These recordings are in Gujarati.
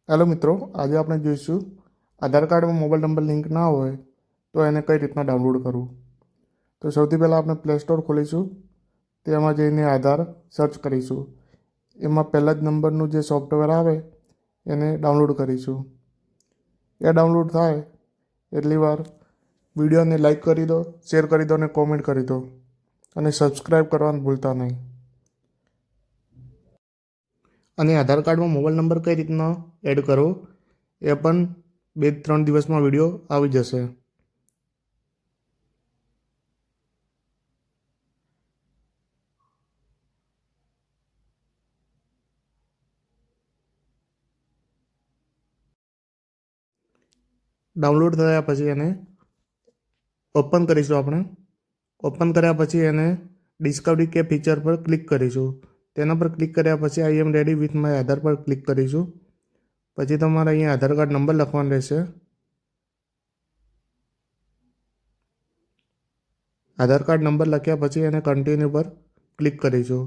હેલો મિત્રો, આજે આપણે જોઈશું આધાર કાર્ડમાં મોબાઈલ નંબર લિંક ના હોય તો એને કઈ રીતના ડાઉનલોડ કરવું. તો સૌથી પહેલાં આપણે પ્લે સ્ટોર ખોલીશું. તેમાં જઈને આધાર સર્ચ કરીશું. એમાં પહેલા જ નંબરનું જે સોફ્ટવેર આવે એને ડાઉનલોડ કરીશું. એ ડાઉનલોડ થાય એટલી વાર વિડીયોને લાઈક કરી દો, શેર કરી દો અને કોમેન્ટ કરી દો અને સબસ્ક્રાઈબ કરવાનું ભૂલતા નહીં. અને આધાર કાર્ડમાં મોબાઈલ નંબર કઈ રીતના એડ કરવો એ પણ 2-3 દિવસમાં વિડીયો આવી જશે. ડાઉનલોડ થયા પછી એને ઓપન કરીશું. આપણે ઓપન કર્યા પછી એને ડિસ્કવરી કે ફીચર પર ક્લિક કરીશું. તેના પર ક્લિક કર્યા પછી આઈ એમ રેડી વિથ માય આધાર પર ક્લિક કરીશું. પછી તમારે અહીંયા આધાર કાર્ડ નંબર લખવાનો રહેશે. આધાર કાર્ડ નંબર લખ્યા પછી એને કન્ટિન્યુ પર ક્લિક કરીશું.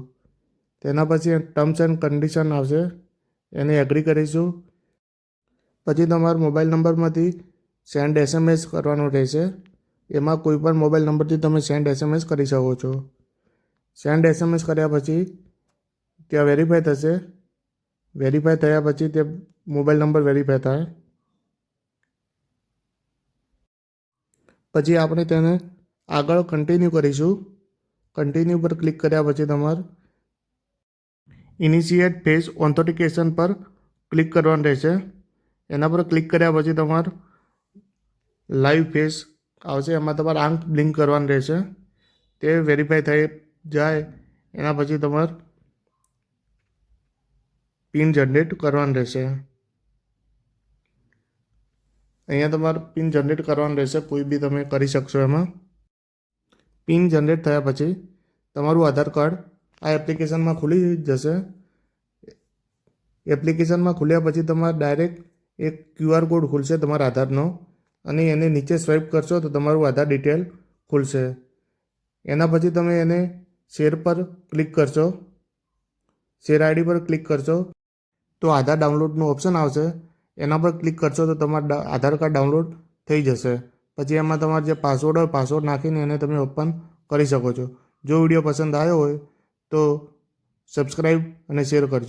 તેના પછી ટર્મ્સ એન્ડ કન્ડિશન આવશે, એને એગ્રી કરીશું. પછી તમારા મોબાઈલ નંબરમાંથી સેન્ડ SMS કરવાનું રહેશે. એમાં કોઈ પણ મોબાઈલ નંબરથી તમે સેન્ડ SMS કરી શકો છો. સેન્ડ SMS કર્યા પછી ત્યાં વેરીફાઈ થશે. વેરીફાઈ થયા પછી તે મોબાઈલ નંબર વેરીફાઈ થાય. પછી આપણે તેને આગળ કન્ટિન્યુ કરીશું. કન્ટિન્યુ પર ક્લિક કર્યા પછી તમારે ઇનિશિએટ ફેસ ઓથેન્ટિકેશન પર ક્લિક કરવાનું રહેશે. એના પર ક્લિક કર્યા પછી તમારે લાઈવ ફેસ આવશે. એમાં તમારે આંખ બ્લિંક કરવાનું રહેશે. તે વેરીફાઈ થઈ જાય એના પછી તમારે પિન જનરેટ કરવાનું રહેશે. અહીંયા તમારે પિન જનરેટ કરવાનું રહેશે. કોઈ બી તમે કરી શકશો. એમાં પિન જનરેટ થયા પછી તમારું આધાર કાર્ડ આ એપ્લિકેશનમાં ખુલી જશે. એપ્લિકેશનમાં ખુલ્યા પછી તમારે ડાયરેક્ટ એક QR કોડ ખુલશે તમારા આધારનો, અને એને નીચે સ્વાઇપ કરશો તો તમારું આધાર ડિટેલ ખુલશે. એના પછી તમે એને શેર પર ક્લિક કરશો. શેર આઈડી પર ક્લિક કરશો તો આધાર ડાઉનલોડનું ઓપ્શન આવશે. એના પર ક્લિક કરશો તો તમારા આધાર કાર્ડ ડાઉનલોડ થઈ જશે. પછી એમાં તમારે જે પાસવર્ડ હોય પાસવર્ડ નાખીને એને તમે ઓપન કરી શકો છો. જો વિડીયો પસંદ આવ્યો હોય તો સબસ્ક્રાઈબ અને શેર કરજો.